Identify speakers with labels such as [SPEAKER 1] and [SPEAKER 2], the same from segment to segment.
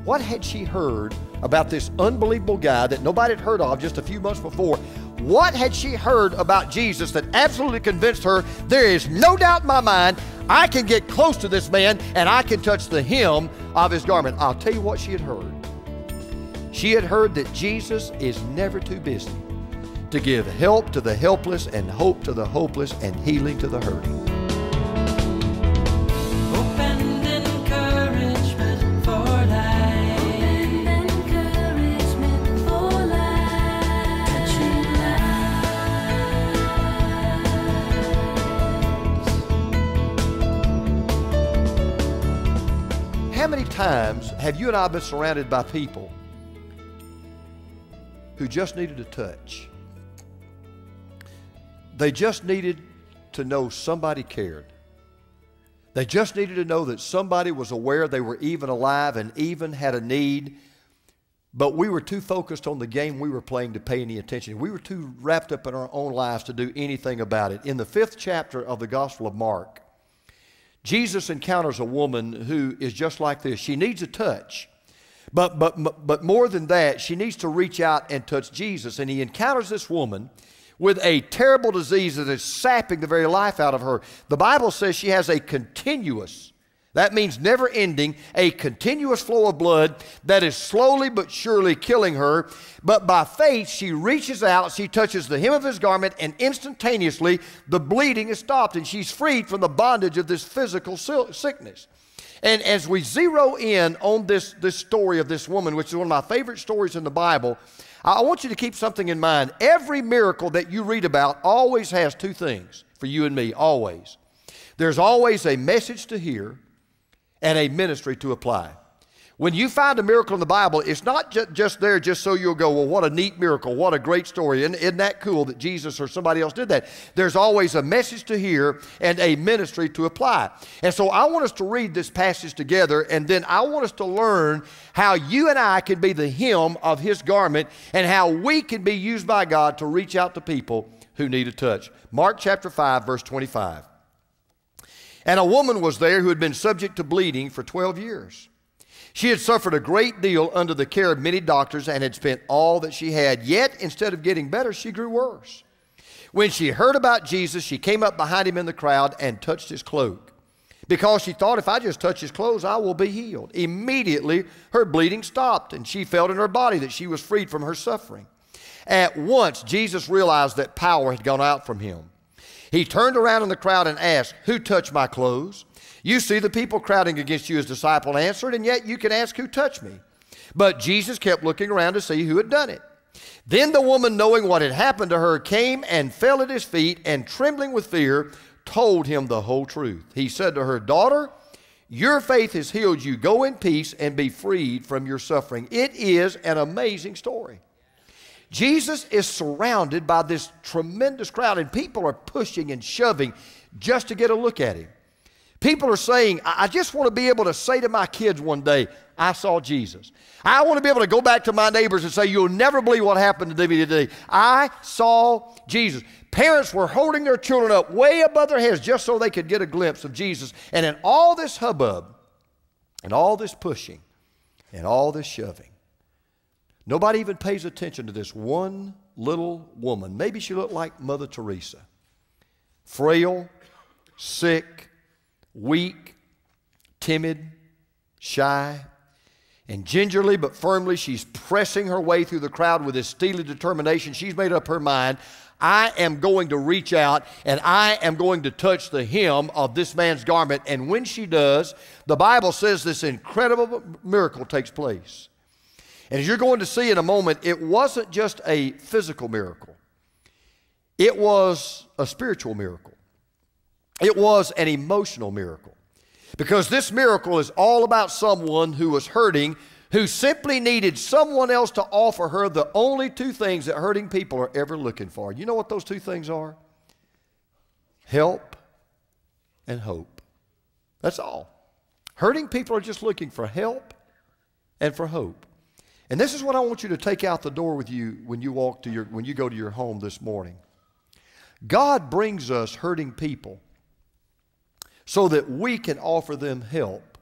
[SPEAKER 1] What had she heard about this unbelievable guy that nobody had heard of just a few months before? What had she heard about Jesus that absolutely convinced her, there is no doubt in my mind, I can get close to this man and I can touch the hem of his garment? I'll tell you what she had heard. She had heard that Jesus is never too busy to give help to the helpless and hope to the hopeless and healing to the hurting. How many times have you and I been surrounded by people who just needed a touch? They just needed to know somebody cared. They just needed to know that somebody was aware they were even alive and even had a need, but we were too focused on the game we were playing to pay any attention. We were too wrapped up in our own lives to do anything about it. In the 5th chapter of the Gospel of Mark, Jesus encounters a woman who is just like this. She needs a touch. But more than that, she needs to reach out and touch Jesus. And he encounters this woman with a terrible disease that is sapping the very life out of her. The Bible says she has a continuous, that means never ending, a continuous flow of blood that is slowly but surely killing her. But by faith, she reaches out, she touches the hem of his garment, and instantaneously the bleeding is stopped and she's freed from the bondage of this physical sickness. And as we zero in on this story of this woman, which is one of my favorite stories in the Bible, I want you to keep something in mind. Every miracle that you read about always has two things for you and me, always. There's always a message to hear and a ministry to apply. When you find a miracle in the Bible, it's not just there just so you'll go, well, what a neat miracle, what a great story. Isn't that cool that Jesus or somebody else did that? There's always a message to hear and a ministry to apply. And so I want us to read this passage together, and then I want us to learn how you and I can be the hem of his garment and how we can be used by God to reach out to people who need a touch. Mark chapter 5, verse 25. And a woman was there who had been subject to bleeding for 12 years. She had suffered a great deal under the care of many doctors and had spent all that she had. Yet, instead of getting better, she grew worse. When she heard about Jesus, she came up behind him in the crowd and touched his cloak, because she thought, if I just touch his clothes, I will be healed. Immediately, her bleeding stopped, and she felt in her body that she was freed from her suffering. At once, Jesus realized that power had gone out from him. He turned around in the crowd and asked, "Who touched my clothes?" "You see the people crowding against you," his disciple answered, "and yet you can ask, 'Who touched me?'" But Jesus kept looking around to see who had done it. Then the woman, knowing what had happened to her, came and fell at his feet, and trembling with fear, told him the whole truth. He said to her, "Daughter, your faith has healed you. Go in peace and be freed from your suffering." It is an amazing story. Jesus is surrounded by this tremendous crowd, and people are pushing and shoving just to get a look at him. People are saying, I just want to be able to say to my kids one day, I saw Jesus. I want to be able to go back to my neighbors and say, you'll never believe what happened to me today. I saw Jesus. Parents were holding their children up way above their heads just so they could get a glimpse of Jesus. And in all this hubbub, and all this pushing, and all this shoving, nobody even pays attention to this one little woman. Maybe she looked like Mother Teresa. Frail, sick, weak, timid, shy, and gingerly but firmly she's pressing her way through the crowd with this steely determination. She's made up her mind, I am going to reach out and I am going to touch the hem of this man's garment. And when she does, the Bible says this incredible miracle takes place. And as you're going to see in a moment, it wasn't just a physical miracle. It was a spiritual miracle. It was an emotional miracle. Because this miracle is all about someone who was hurting, who simply needed someone else to offer her the only two things that hurting people are ever looking for. You know what those two things are? Help and hope. That's all. Hurting people are just looking for help and for hope. And this is what I want you to take out the door with you when you when you go to your home this morning. God brings us hurting people so that we can offer them help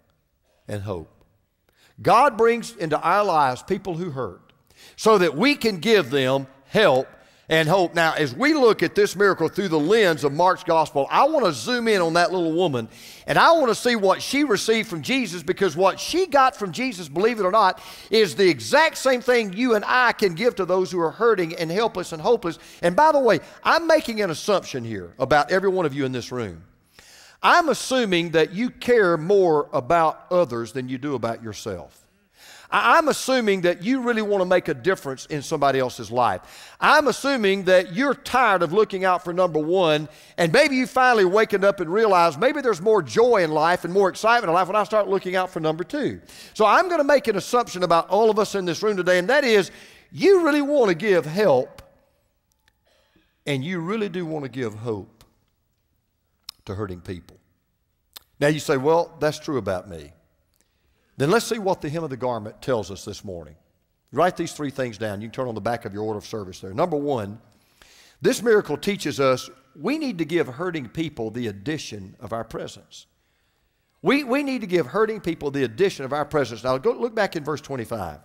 [SPEAKER 1] and hope. God brings into our lives people who hurt so that we can give them help and hope. Now, as we look at this miracle through the lens of Mark's gospel, I want to zoom in on that little woman, and I want to see what she received from Jesus, because what she got from Jesus, believe it or not, is the exact same thing you and I can give to those who are hurting and helpless and hopeless. And by the way, I'm making an assumption here about every one of you in this room. I'm assuming that you care more about others than you do about yourself. I'm assuming that you really want to make a difference in somebody else's life. I'm assuming that you're tired of looking out for number one, and maybe you finally waking up and realize maybe there's more joy in life and more excitement in life when I start looking out for number two. So I'm going to make an assumption about all of us in this room today, and that is you really want to give help, and you really do want to give hope to hurting people. Now you say, well, that's true about me. Then let's see what the hem of the garment tells us this morning. Write these three things down. You can turn on the back of your order of service there. Number one, this miracle teaches us we need to give hurting people the addition of our presence. We need to give hurting people the addition of our presence. Now go look back in verse 25.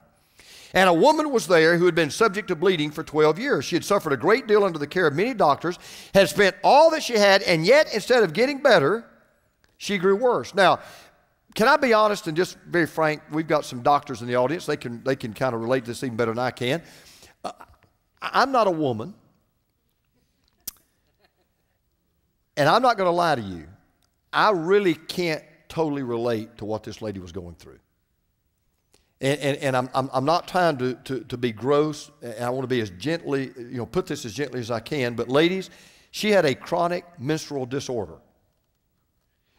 [SPEAKER 1] And a woman was there who had been subject to bleeding for 12 years. She had suffered a great deal under the care of many doctors, had spent all that she had, and yet instead of getting better, she grew worse. Now, can I be honest and just very frank? We've got some doctors in the audience. They can kind of relate to this even better than I can. I'm not a woman. And I'm not going to lie to you. I really can't totally relate to what this lady was going through. And I'm not trying to be gross. And I want to be as gently, put this as gently as I can. But ladies, she had a chronic menstrual disorder.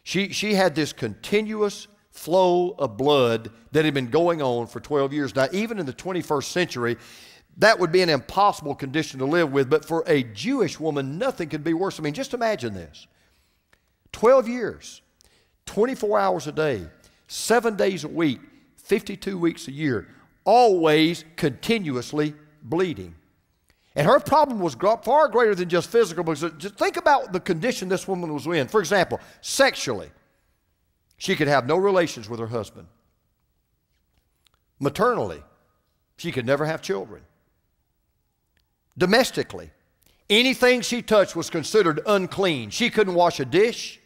[SPEAKER 1] She had this continuous flow of blood that had been going on for 12 years. Now, even in the 21st century, that would be an impossible condition to live with. But for a Jewish woman, nothing could be worse. I mean, just imagine this. 12 years, 24 hours a day, 7 days a week, 52 weeks a year, always continuously bleeding. And her problem was far greater than just physical, because just think about the condition this woman was in. For example, sexually, she could have no relations with her husband. Maternally, she could never have children. Domestically, anything she touched was considered unclean. She couldn't wash a dish.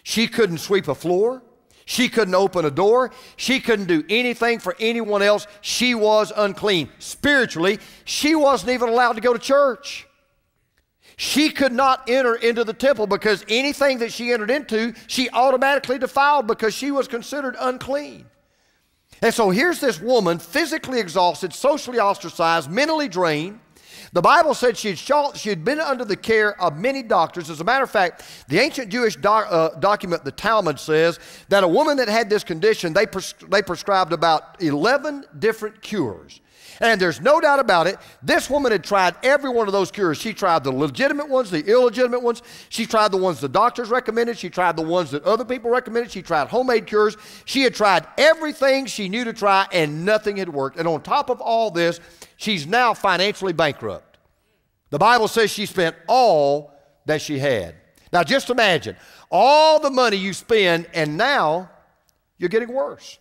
[SPEAKER 1] She couldn't sweep a floor. She couldn't open a door. She couldn't do anything for anyone else. She was unclean. Spiritually, she wasn't even allowed to go to church. She could not enter into the temple because anything that she entered into, she automatically defiled because she was considered unclean. And so here's this woman, physically exhausted, socially ostracized, mentally drained. The Bible said she had been under the care of many doctors. As a matter of fact, the ancient Jewish document, the Talmud, says that a woman that had this condition, they prescribed about 11 different cures. And there's no doubt about it, this woman had tried every one of those cures. She tried the legitimate ones, the illegitimate ones. She tried the ones the doctors recommended. She tried the ones that other people recommended. She tried homemade cures. She had tried everything she knew to try, and nothing had worked. And on top of all this, she's now financially bankrupt. The Bible says she spent all that she had. Now just imagine, all the money you spend, and now you're getting worse.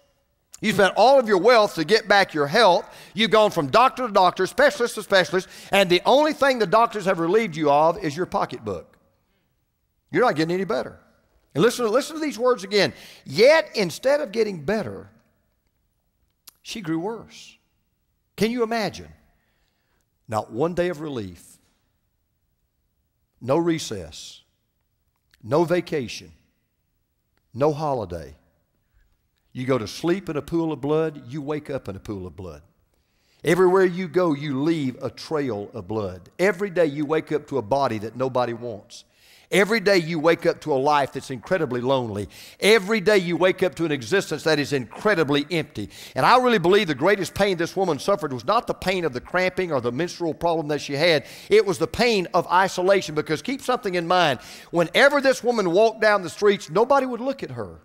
[SPEAKER 1] You spent all of your wealth to get back your health. You've gone from doctor to doctor, specialist to specialist, and the only thing the doctors have relieved you of is your pocketbook. You're not getting any better. And listen to these words again. Yet, instead of getting better, she grew worse. Can you imagine? Not one day of relief, no recess, no vacation, no holiday. You go to sleep in a pool of blood, you wake up in a pool of blood. Everywhere you go, you leave a trail of blood. Every day you wake up to a body that nobody wants. Every day you wake up to a life that's incredibly lonely. Every day you wake up to an existence that is incredibly empty. And I really believe the greatest pain this woman suffered was not the pain of the cramping or the menstrual problem that she had. It was the pain of isolation, because keep something in mind. Whenever this woman walked down the streets, nobody would look at her.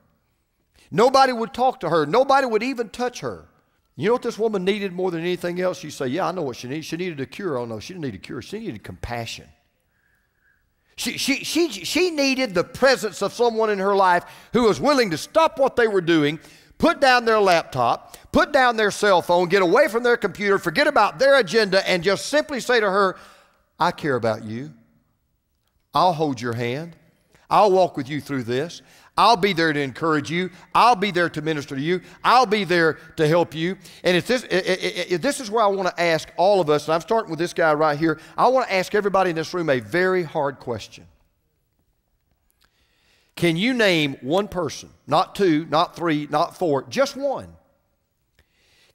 [SPEAKER 1] Nobody would talk to her. Nobody would even touch her. You know what this woman needed more than anything else? You say, yeah, I know what she needed. She needed a cure. Oh, no, she didn't need a cure. She needed compassion. She needed the presence of someone in her life who was willing to stop what they were doing, put down their laptop, put down their cell phone, get away from their computer, forget about their agenda, and just simply say to her, I care about you. I'll hold your hand. I'll walk with you through this. I'll be there to encourage you. I'll be there to minister to you. I'll be there to help you. And if this is where I want to ask all of us, and I'm starting with this guy right here, I want to ask everybody in this room a very hard question. Can you name one person, not two, not three, not four, just one?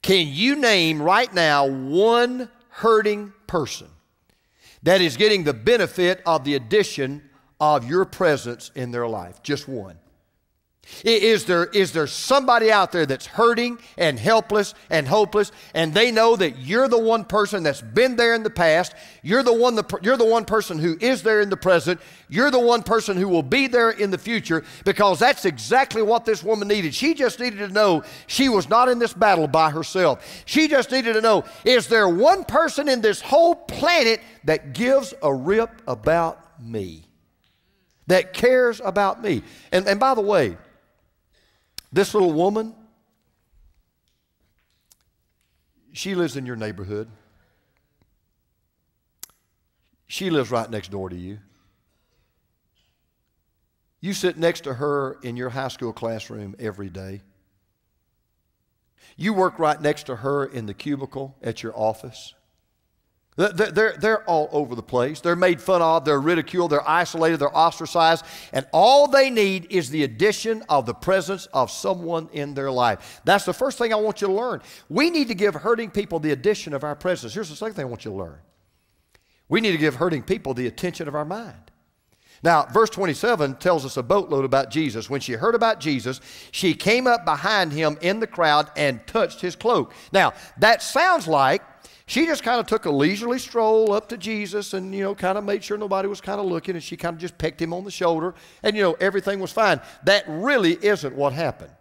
[SPEAKER 1] Can you name right now one hurting person that is getting the benefit of the addition of your presence in their life? Just one. Is there somebody out there that's hurting and helpless and hopeless, and they know that you're the one person that's been there in the past, you're the one person who is there in the present, you're the one person who will be there in the future, because that's exactly what this woman needed. She just needed to know she was not in this battle by herself. She just needed to know, is there one person in this whole planet that gives a rip about me, that cares about me? And by the way, this little woman, she lives in your neighborhood. She lives right next door to you. You sit next to her in your high school classroom every day. You work right next to her in the cubicle at your office. They're all over the place. They're made fun of, they're ridiculed, they're isolated, they're ostracized, and all they need is the addition of the presence of someone in their life. That's the first thing I want you to learn. We need to give hurting people the addition of our presence. Here's the second thing I want you to learn. We need to give hurting people the attention of our mind. Now, verse 27 tells us a boatload about Jesus. When she heard about Jesus, she came up behind him in the crowd and touched his cloak. Now, that sounds like she just kind of took a leisurely stroll up to Jesus and, kind of made sure nobody was kind of looking, and she kind of just pecked him on the shoulder, and, everything was fine. That really isn't what happened.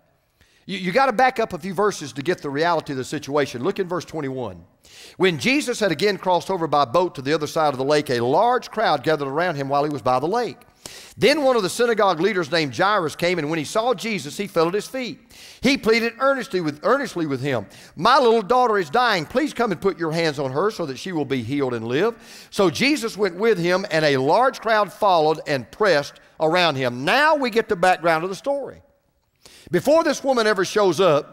[SPEAKER 1] You got to back up a few verses to get the reality of the situation. Look in verse 21. When Jesus had again crossed over by boat to the other side of the lake, a large crowd gathered around him while he was by the lake. Then one of the synagogue leaders named Jairus came, and when he saw Jesus, he fell at his feet. He pleaded earnestly with him, "My little daughter is dying. Please come and put your hands on her so that she will be healed and live." So Jesus went with him, and a large crowd followed and pressed around him. Now we get the background of the story. Before this woman ever shows up,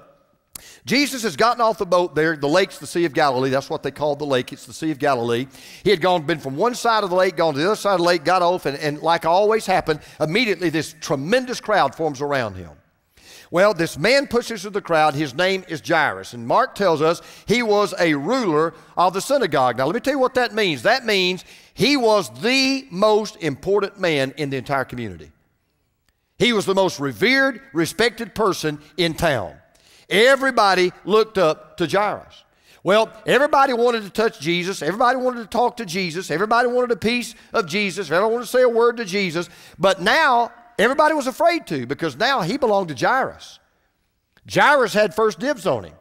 [SPEAKER 1] Jesus has gotten off the boat there. The lake's the Sea of Galilee. That's what they call the lake. It's the Sea of Galilee. He had been from one side of the lake, gone to the other side of the lake, got off, and like always happened, immediately this tremendous crowd forms around him. Well, this man pushes through the crowd. His name is Jairus, and Mark tells us he was a ruler of the synagogue. Now, let me tell you what that means. That means he was the most important man in the entire community. He was the most revered, respected person in town. Everybody looked up to Jairus. Well, everybody wanted to touch Jesus. Everybody wanted to talk to Jesus. Everybody wanted a piece of Jesus. Everybody wanted to say a word to Jesus. But now, everybody was afraid to, because now he belonged to Jairus. Jairus had first dibs on him.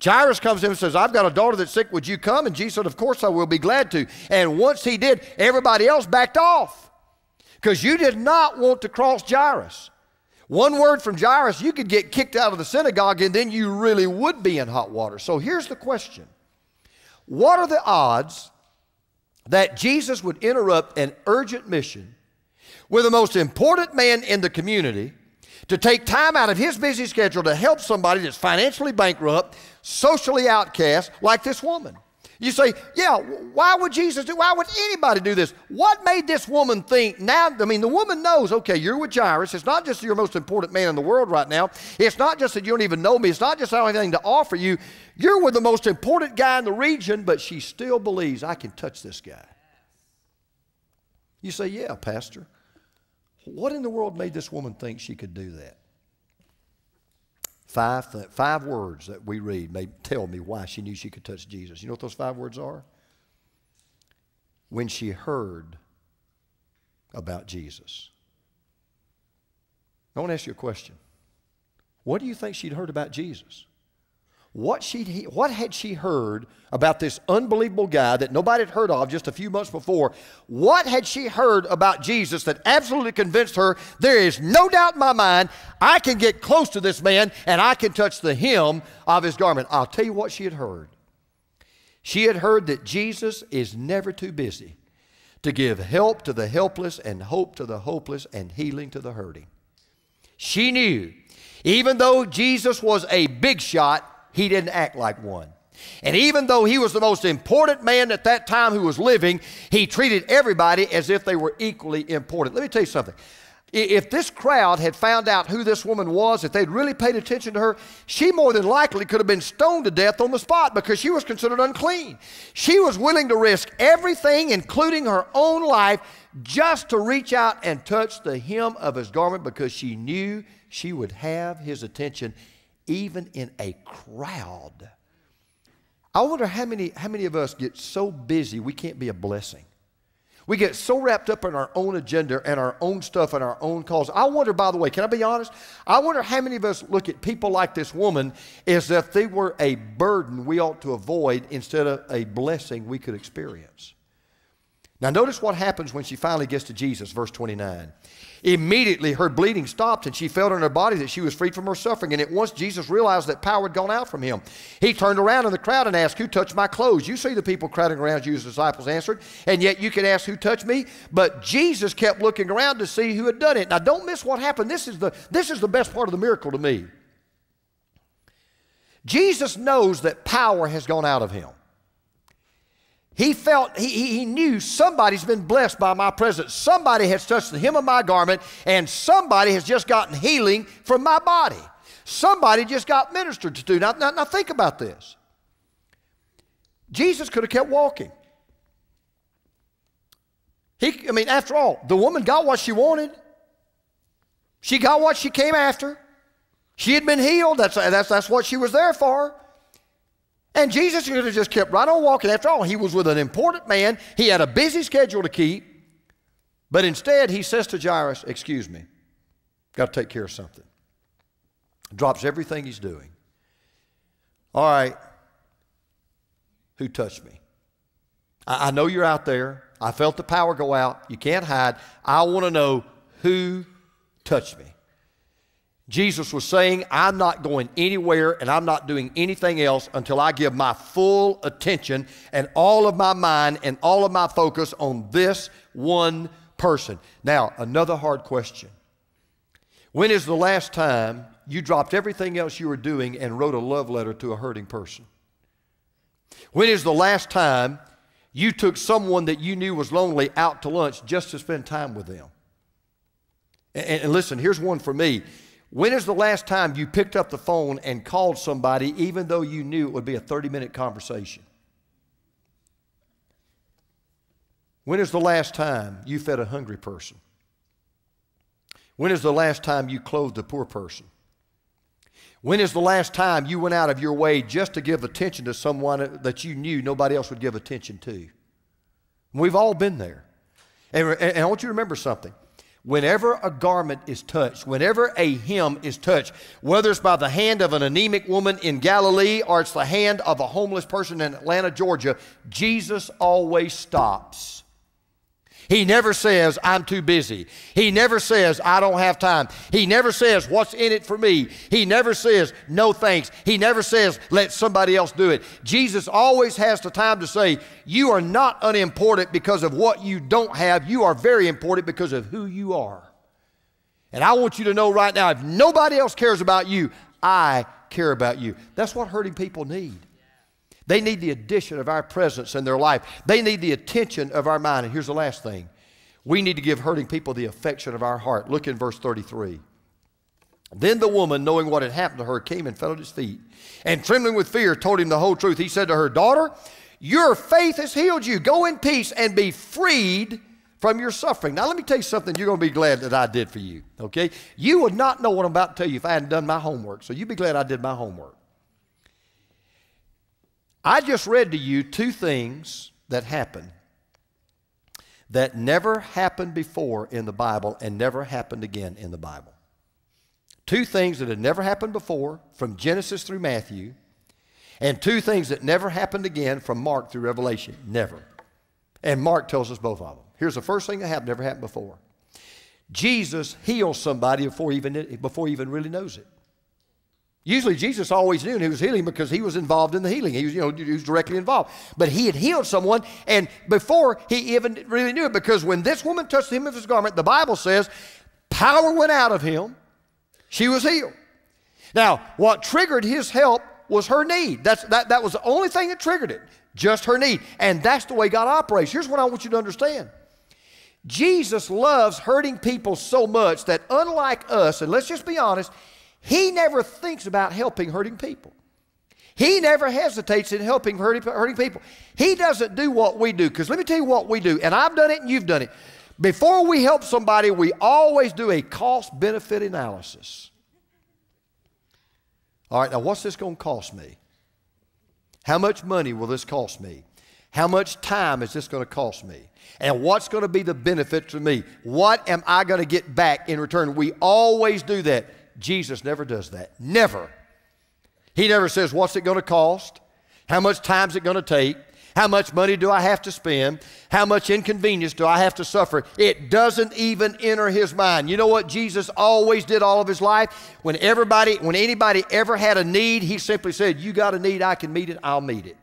[SPEAKER 1] Jairus comes to him and says, "I've got a daughter that's sick. Would you come?" And Jesus said, "Of course I will, be glad to." And once he did, everybody else backed off, because you did not want to cross Jairus. One word from Jairus, you could get kicked out of the synagogue, and then you really would be in hot water. So here's the question. What are the odds that Jesus would interrupt an urgent mission with the most important man in the community to take time out of his busy schedule to help somebody that's financially bankrupt, socially outcast, like this woman? You say, yeah, why would anybody do this? What made this woman think now? I mean, the woman knows, okay, you're with Jairus. It's not just you're the most important man in the world right now. It's not just that you don't even know me. It's not just I don't have anything to offer you. You're with the most important guy in the region, but she still believes I can touch this guy. You say, yeah, Pastor. What in the world made this woman think she could do that? Five words that we read may tell me why she knew she could touch Jesus. You know what those 5 words are? When she heard about Jesus. I want to ask you a question. What do you think she'd heard about Jesus? What had she heard about this unbelievable guy that nobody had heard of just a few months before? What had she heard about Jesus that absolutely convinced her, there is no doubt in my mind, I can get close to this man and I can touch the hem of his garment? I'll tell you what she had heard. She had heard that Jesus is never too busy to give help to the helpless and hope to the hopeless and healing to the hurting. She knew, even though Jesus was a big shot, he didn't act like one. And even though he was the most important man at that time who was living, he treated everybody as if they were equally important. Let me tell you something. If this crowd had found out who this woman was, if they'd really paid attention to her, she more than likely could have been stoned to death on the spot because she was considered unclean. She was willing to risk everything, including her own life, just to reach out and touch the hem of his garment because she knew she would have his attention even in a crowd. I wonder how many of us get so busy we can't be a blessing. We get so wrapped up in our own agenda and our own stuff and our own cause. I wonder, by the way, can I be honest? I wonder how many of us look at people like this woman as if they were a burden we ought to avoid instead of a blessing we could experience. Now notice what happens when she finally gets to Jesus, verse 29. Immediately her bleeding stopped and she felt in her body that she was freed from her suffering. And at once Jesus realized that power had gone out from him. He turned around in the crowd and asked, who touched my clothes? You see the people crowding around you, his disciples answered, and yet you can ask who touched me? But Jesus kept looking around to see who had done it. Now don't miss what happened. This is the best part of the miracle to me. Jesus knows that power has gone out of him. He knew somebody's been blessed by my presence. Somebody has touched the hem of my garment, and somebody has just gotten healing from my body. Somebody just got ministered to. Now think about this. Jesus could have kept walking. After all, the woman got what she wanted. She got what she came after. She had been healed. That's what she was there for. And Jesus could have just kept right on walking. After all, he was with an important man. He had a busy schedule to keep. But instead, he says to Jairus, excuse me, got to take care of something. Drops everything he's doing. All right, who touched me? I know you're out there. I felt the power go out. You can't hide. I want to know who touched me. Jesus was saying, I'm not going anywhere and I'm not doing anything else until I give my full attention and all of my mind and all of my focus on this one person. Now, another hard question. When is the last time you dropped everything else you were doing and wrote a love letter to a hurting person? When is the last time you took someone that you knew was lonely out to lunch just to spend time with them? And listen, here's one for me. When is the last time you picked up the phone and called somebody even though you knew it would be a 30-minute conversation? When is the last time you fed a hungry person? When is the last time you clothed a poor person? When is the last time you went out of your way just to give attention to someone that you knew nobody else would give attention to? We've all been there. And I want you to remember something. Whenever a garment is touched, whenever a hem is touched, whether it's by the hand of an anemic woman in Galilee or it's the hand of a homeless person in Atlanta, Georgia, Jesus always stops. He never says, I'm too busy. He never says, I don't have time. He never says, what's in it for me? He never says, no thanks. He never says, let somebody else do it. Jesus always has the time to say, you are not unimportant because of what you don't have. You are very important because of who you are. And I want you to know right now, if nobody else cares about you, I care about you. That's what hurting people need. They need the addition of our presence in their life. They need the attention of our mind. And here's the last thing. We need to give hurting people the affection of our heart. Look in verse 33. Then the woman, knowing what had happened to her, came and fell at his feet, and trembling with fear, told him the whole truth. He said to her, daughter, your faith has healed you. Go in peace and be freed from your suffering. Now let me tell you something you're going to be glad that I did for you, okay? You would not know what I'm about to tell you if I hadn't done my homework, so you be glad I did my homework. I just read to you two things that happened that never happened before in the Bible and never happened again in the Bible. Two things that had never happened before from Genesis through Matthew And two things that never happened again from Mark through Revelation. Never. And Mark tells us both of them. Here's the first thing that happened, never happened before. Jesus heals somebody before he even really knows it. Usually Jesus always knew he was healing because he was involved in the healing. He was directly involved. But he had healed someone, and before he even really knew it, because when this woman touched the hem of his garment, the Bible says, power went out of him. She was healed. Now, what triggered his help was her need. That was the only thing that triggered it, just her need. And that's the way God operates. Here's what I want you to understand. Jesus loves hurting people so much that unlike us, and let's just be honest, he never thinks about helping hurting people. He never hesitates in helping hurting people. He doesn't do what we do, because let me tell you what we do, and I've done it and you've done it. Before we help somebody, we always do a cost-benefit analysis. All right, now what's this going to cost me? How much money will this cost me? How much time is this going to cost me? And what's going to be the benefit to me? What am I going to get back in return? We always do that. Jesus never does that. Never. He never says, what's it going to cost? How much time is it going to take? How much money do I have to spend? How much inconvenience do I have to suffer? It doesn't even enter his mind. You know what Jesus always did all of his life? When anybody ever had a need, he simply said, you got a need, I can meet it, I'll meet it.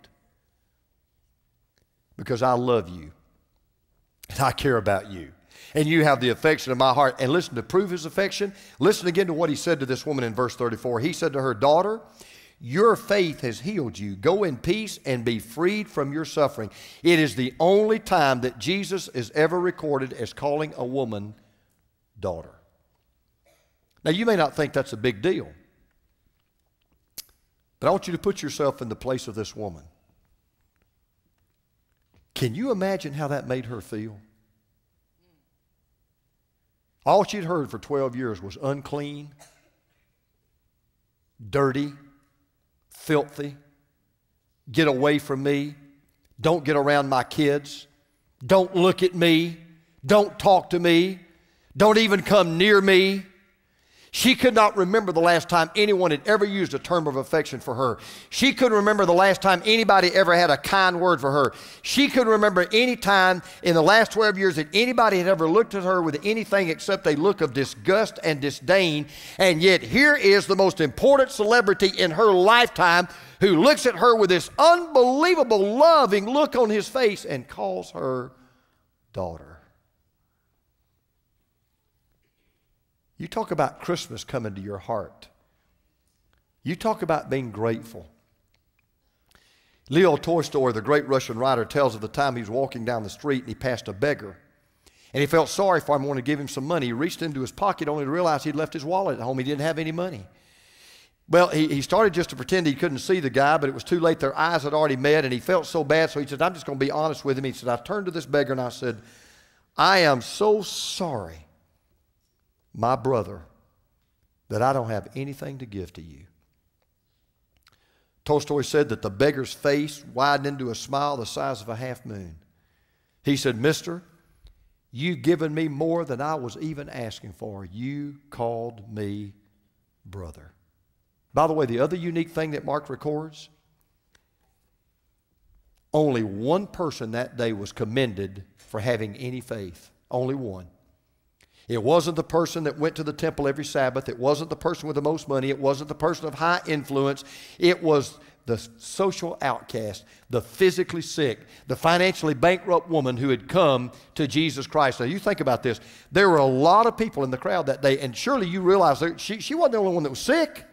[SPEAKER 1] Because I love you. And I care about you. And you have the affection of my heart. And listen, to prove his affection, listen again to what he said to this woman in verse 34. He said to her, daughter, your faith has healed you. Go in peace and be freed from your suffering. It is the only time that Jesus is ever recorded as calling a woman daughter. Now, you may not think that's a big deal, but I want you to put yourself in the place of this woman. Can you imagine how that made her feel? All she'd heard for 12 years was unclean, dirty, filthy, get away from me, don't get around my kids, don't look at me, don't talk to me, don't even come near me. She could not remember the last time anyone had ever used a term of affection for her. She couldn't remember the last time anybody ever had a kind word for her. She couldn't remember any time in the last 12 years that anybody had ever looked at her with anything except a look of disgust and disdain. And yet here is the most important celebrity in her lifetime who looks at her with this unbelievable loving look on his face and calls her daughter. You talk about Christmas coming to your heart. You talk about being grateful. Leo Tolstoy, the great Russian writer, tells of the time he was walking down the street and he passed a beggar. And he felt sorry for him and wanted to give him some money. He reached into his pocket only to realize he'd left his wallet at home. He didn't have any money. Well, he started just to pretend he couldn't see the guy, but it was too late. Their eyes had already met, and he felt so bad, so he said, I'm just going to be honest with him. He said, I turned to this beggar and I said, I am so sorry, my brother, that I don't have anything to give to you. Tolstoy said that the beggar's face widened into a smile the size of a half moon. He said, mister, you've given me more than I was even asking for. You called me brother. By the way, the other unique thing that Mark records, only one person that day was commended for having any faith. Only one. It wasn't the person that went to the temple every Sabbath. It wasn't the person with the most money. It wasn't the person of high influence. It was the social outcast, the physically sick, the financially bankrupt woman who had come to Jesus Christ. Now, you think about this. There were a lot of people in the crowd that day, and surely you realize that she wasn't the only one that was sick.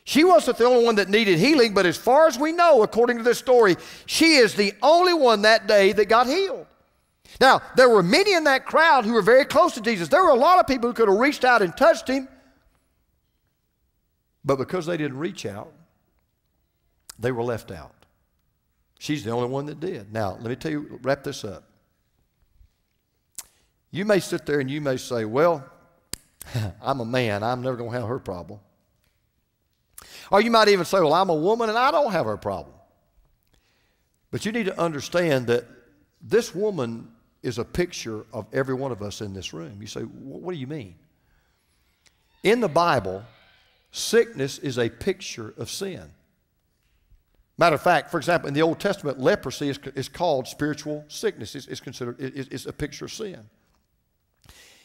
[SPEAKER 1] She wasn't the only one that needed healing, but as far as we know, according to this story, she is the only one that day that got healed. Now, there were many in that crowd who were very close to Jesus. There were a lot of people who could have reached out and touched him, but because they didn't reach out, they were left out. She's the only one that did. Now, let me tell you, wrap this up. You may sit there and you may say, well, I'm a man. I'm never going to have her problem. Or you might even say, well, I'm a woman and I don't have her problem. But you need to understand that this woman is a picture of every one of us in this room. You say, what do you mean? In the Bible, sickness is a picture of sin. Matter of fact, for example, in the Old Testament, leprosy is called spiritual sickness. It's a picture of sin.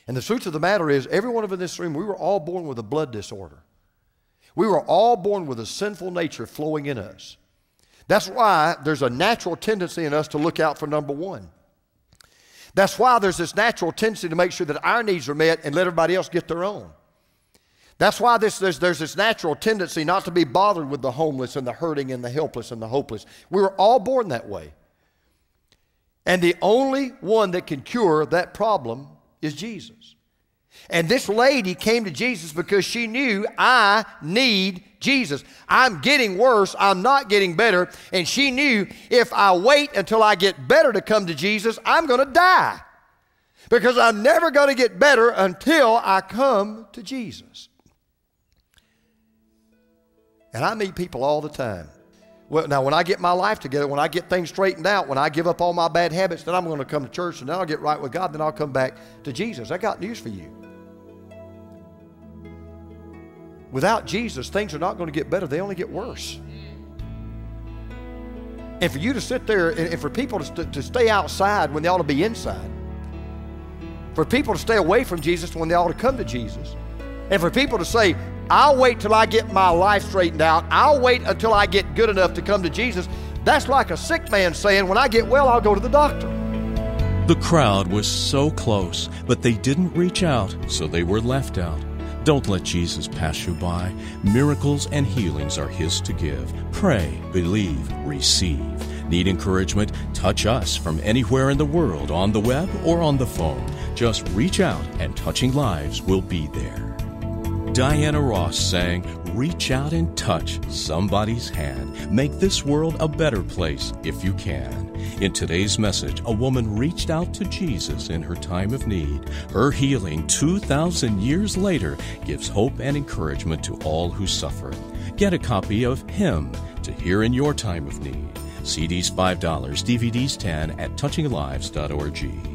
[SPEAKER 1] And the truth of the matter is, every one of us in this room, we were all born with a blood disorder. We were all born with a sinful nature flowing in us. That's why there's a natural tendency in us to look out for number one. That's why there's this natural tendency to make sure that our needs are met and let everybody else get their own. That's why there's this natural tendency not to be bothered with the homeless and the hurting and the helpless and the hopeless. We were all born that way. And the only one that can cure that problem is Jesus. And this lady came to Jesus because she knew, I need Jesus. I'm getting worse. I'm not getting better. And she knew, if I wait until I get better to come to Jesus, I'm going to die. Because I'm never going to get better until I come to Jesus. And I meet people all the time. Well, now, when I get my life together, when I get things straightened out, when I give up all my bad habits, then I'm going to come to church, and then I'll get right with God, then I'll come back to Jesus. I got news for you. Without Jesus, things are not going to get better. They only get worse. And for you to sit there and for people to stay outside when they ought to be inside. For people to stay away from Jesus when they ought to come to Jesus. And for people to say, I'll wait till I get my life straightened out. I'll wait until I get good enough to come to Jesus. That's like a sick man saying, when I get well, I'll go to the doctor.
[SPEAKER 2] The crowd was so close, but they didn't reach out, so they were left out. Don't let Jesus pass you by. Miracles and healings are His to give. Pray, believe, receive. Need encouragement? Touch us from anywhere in the world, on the web or on the phone. Just reach out and Touching Lives will be there. Diana Ross sang, reach out and touch somebody's hand. Make this world a better place if you can. In today's message, a woman reached out to Jesus in her time of need. Her healing 2,000 years later gives hope and encouragement to all who suffer. Get a copy of Him to hear in your time of need. CDs $5, DVDs $10 at touchinglives.org.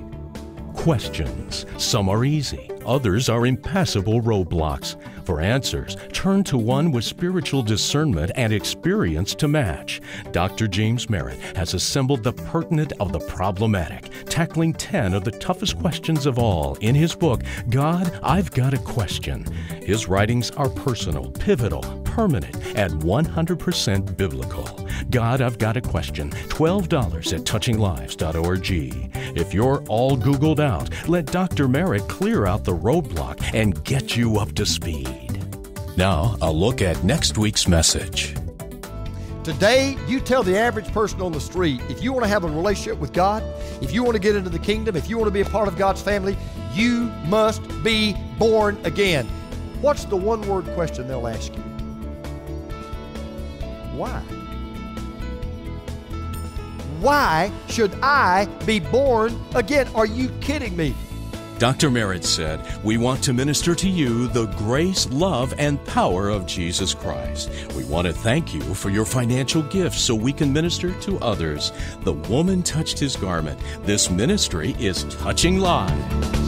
[SPEAKER 2] Questions. Some are easy. Others are impassable roadblocks. For answers, turn to one with spiritual discernment and experience to match. Dr. James Merritt has assembled the pertinent of the problematic, tackling 10 of the toughest questions of all in his book, God, I've Got a Question. His writings are personal, pivotal, permanent, and 100% biblical. God, I've Got a Question. $12 at touchinglives.org. If you're all Googled out, let Dr. Merritt clear out the roadblock and get you up to speed. Now, a look at next week's message.
[SPEAKER 1] Today, you tell the average person on the street, if you want to have a relationship with God, if you want to get into the kingdom, if you want to be a part of God's family, you must be born again. What's the one-word question they'll ask you? Why? Why should I be born again? Are you kidding me?
[SPEAKER 2] Dr. Merritt said, we want to minister to you the grace, love, and power of Jesus Christ. We want to thank you for your financial gifts so we can minister to others. The woman touched his garment. This ministry is Touching Lives.